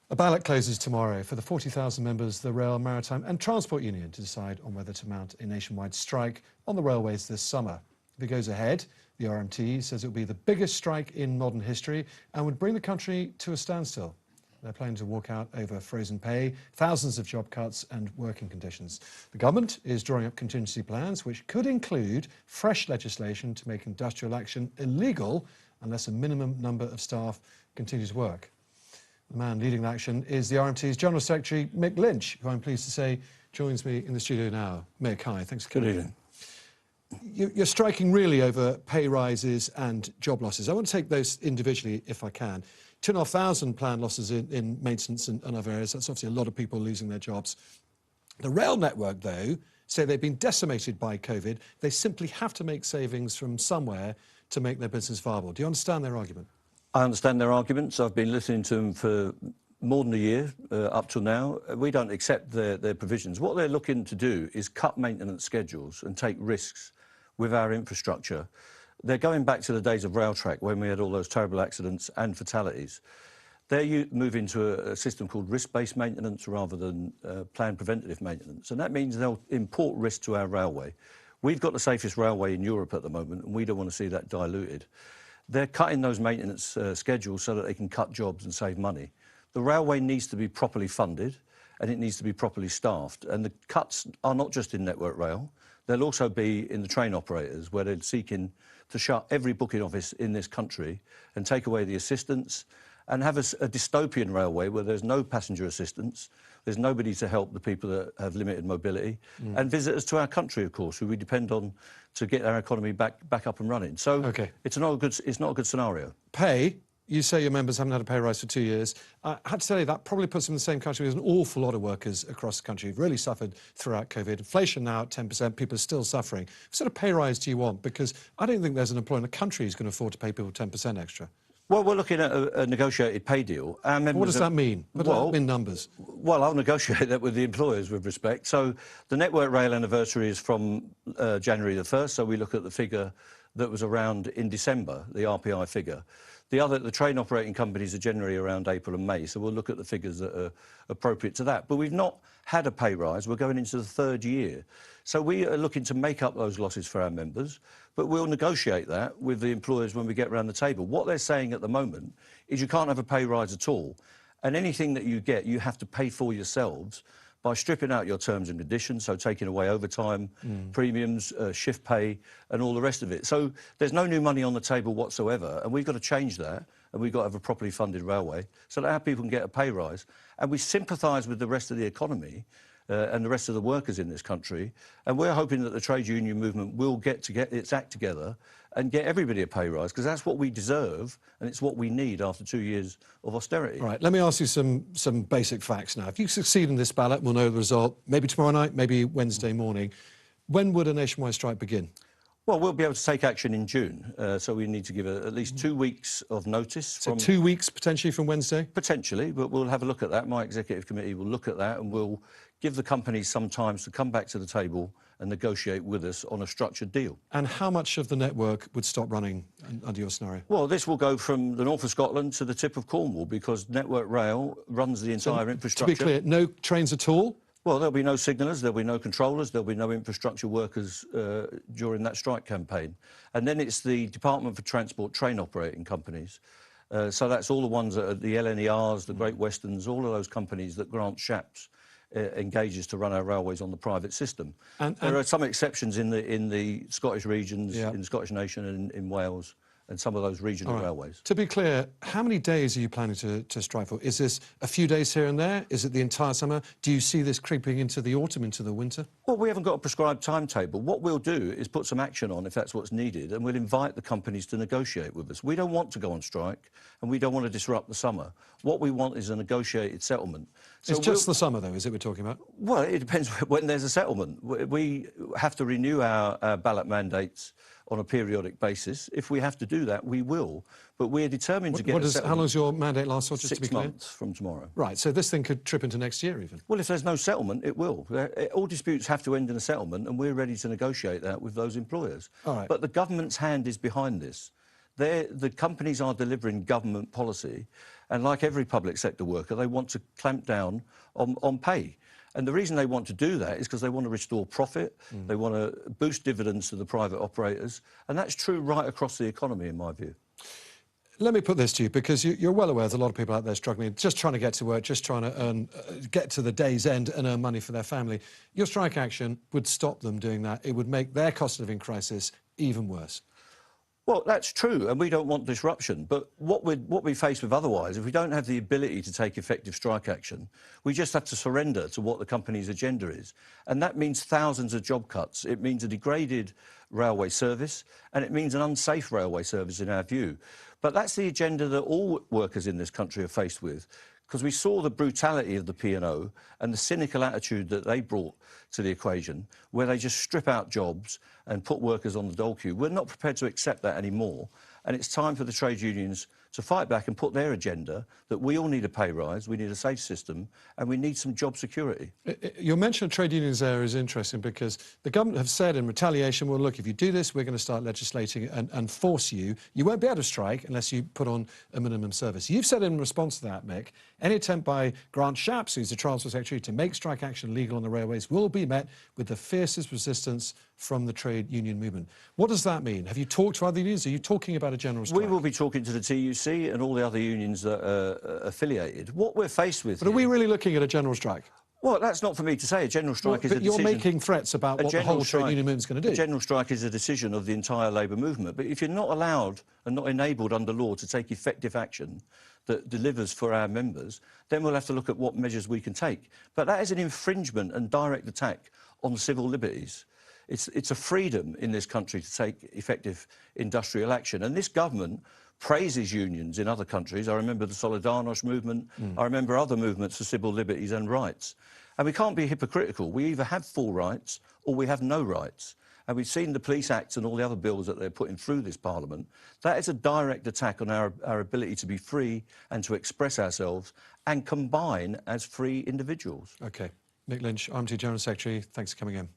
A ballot closes tomorrow for the 40,000 members of the Rail, Maritime and Transport Union to decide on whether to mount a nationwide strike on the railways this summer. If it goes ahead, the RMT says it will be the biggest strike in modern history and would bring the country to a standstill. They're planning to walk out over frozen pay, thousands of job cuts and working conditions. The government is drawing up contingency plans which could include fresh legislation to make industrial action illegal unless a minimum number of staff continue to work. The man leading the action is the RMT's General Secretary, Mick Lynch, who I'm pleased to say joins me in the studio now. Mick, hi, thanks for coming. Good evening. You're striking really over pay rises and job losses. I want to take those individually if I can. 2,500 planned losses in maintenance and other areas. That's obviously a lot of people losing their jobs. The rail network, though, say they've been decimated by COVID. They simply have to make savings from somewhere to make their business viable. Do you understand their argument? I understand their arguments. I've been listening to them for more than a year up till now. We don't accept their provisions. What they're looking to do is cut maintenance schedules and take risks with our infrastructure. They're going back to the days of rail track when we had all those terrible accidents and fatalities. They're moving to a system called risk-based maintenance rather than planned preventative maintenance. And that means they'll import risk to our railway. We've got the safest railway in Europe at the moment, and we don't want to see that diluted. They're cutting those maintenance schedules so that they can cut jobs and save money. The railway needs to be properly funded and it needs to be properly staffed. And the cuts are not just in Network Rail. They'll also be in the train operators, where they're seeking to shut every booking office in this country and take away the assistance and have a dystopian railway where there's no passenger assistance, there's nobody to help the people that have limited mobility, and visitors to our country, of course, who we depend on to get our economy back up and running. So it's not a good scenario. Pay. You say your members haven't had a pay rise for 2 years. I had to tell you, that probably puts them in the same category as an awful lot of workers across the country who've really suffered throughout COVID. Inflation now at 10%, people are still suffering. What sort of pay rise do you want? Because I don't think there's an employer in the country who's going to afford to pay people 10% extra. Well, we're looking at a negotiated pay deal. What does that mean? What does that mean in numbers? Well, I'll negotiate that with the employers with respect. So the Network Rail anniversary is from January the 1st, so we look at the figure that was around in December, the RPI figure. The train operating companies are generally around April and May, so we'll look at the figures that are appropriate to that. But we've not had a pay rise. We're going into the third year. So we are looking to make up those losses for our members, but we'll negotiate that with the employers when we get around the table. What they're saying at the moment is you can't have a pay rise at all, and anything that you get, you have to pay for yourselves by stripping out your terms and conditions, so taking away overtime, premiums, shift pay and all the rest of it. So there's no new money on the table whatsoever, and we've got to change that, and we've got to have a properly funded railway so that our people can get a pay rise. And we sympathise with the rest of the economy and the rest of the workers in this country, and we're hoping that the trade union movement will get its act together and get everybody a pay rise, because that's what we deserve and it's what we need after 2 years of austerity. All right, let me ask you some basic facts now. If you succeed in this ballot, we'll know the result maybe tomorrow night, maybe Wednesday morning. When would a nationwide strike begin? Well, we'll be able to take action in June, so we need to give at least 2 weeks of notice. So 2 weeks potentially from Wednesday? Potentially, but we'll have a look at that. My executive committee will look at that and we'll give the companies some time to come back to the table and negotiate with us on a structured deal. And how much of the network would stop running under your scenario? Well, this will go from the north of Scotland to the tip of Cornwall, because Network Rail runs the entire infrastructure. To be clear, no trains at all? Well, there'll be no signallers, there'll be no controllers, there'll be no infrastructure workers during that strike campaign. And then it's the Department for Transport train operating companies. So that's all the ones that are the LNERs, the Great Westerns, all of those companies that Grant Shapps engages to run our railways on the private system. And there are some exceptions in the Scottish regions, in the Scottish nation and in Wales, and some of those regional railways. To be clear, how many days are you planning to strike for? Is this a few days here and there? Is it the entire summer? Do you see this creeping into the autumn, into the winter? Well, we haven't got a prescribed timetable. What we'll do is put some action on if that's what's needed, and we'll invite the companies to negotiate with us. We don't want to go on strike, and we don't want to disrupt the summer. What we want is a negotiated settlement. So it's just the summer, though, is it we're talking about? Well, it depends when there's a settlement. We have to renew our ballot mandates on a periodic basis. If we have to do that, we will. But we're determined to get a settlement. How long does your mandate last for, just to be clear? 6 months from tomorrow. Right, so this thing could trip into next year even? Well, if there's no settlement, it will. All disputes have to end in a settlement, and we're ready to negotiate that with those employers. All right. But the government's hand is behind this. The companies are delivering government policy, And like every public sector worker, they want to clamp down on pay. And the reason they want to do that is because they want to restore profit, they want to boost dividends to the private operators, and that's true right across the economy, in my view. Let me put this to you, because you're well aware there's a lot of people out there struggling, just trying to get to work, just trying to earn, get to the day's end and earn money for their family. Your strike action would stop them doing that. It would make their cost of living crisis even worse. Well, that's true, and we don't want disruption. But what we face with otherwise, if we don't have the ability to take effective strike action, we just have to surrender to what the company's agenda is. And that means thousands of job cuts. It means a degraded railway service, and it means an unsafe railway service in our view. But that's the agenda that all workers in this country are faced with, because we saw the brutality of the P&O and the cynical attitude that they brought to the equation, where they just strip out jobs and put workers on the dole queue. We're not prepared to accept that anymore, and it's time for the trade unions to fight back and put their agenda that we all need a pay rise, we need a safe system, and we need some job security. Your mention of trade unions there is interesting, because the government have said in retaliation, well, look, if you do this, we're going to start legislating and force you. You won't be able to strike unless you put on a minimum service. You've said in response to that, Mick, any attempt by Grant Shapps, who's the Transport Secretary, to make strike action legal on the railways will be met with the fiercest resistance from the trade union movement. What does that mean? Have you talked to other unions? Are you talking about a general strike? We will be talking to the TUC and all the other unions that are affiliated. What we're faced with But are we really looking at a general strike? Well, that's not for me to say. A general strike is a decision. You're making threats about what the whole trade union movement's going to do. A general strike is a decision of the entire labour movement. But if you're not allowed and not enabled under law to take effective action that delivers for our members, then we'll have to look at what measures we can take. But that is an infringement and direct attack on civil liberties. It's a freedom in this country to take effective industrial action. And this government praises unions in other countries. I remember the Solidarność movement. I remember other movements for civil liberties and rights. And we can't be hypocritical. We either have full rights or we have no rights. And we've seen the Police Act and all the other bills that they're putting through this Parliament. That is a direct attack on our ability to be free and to express ourselves and combine as free individuals. OK. Mick Lynch, RMT General Secretary, thanks for coming in.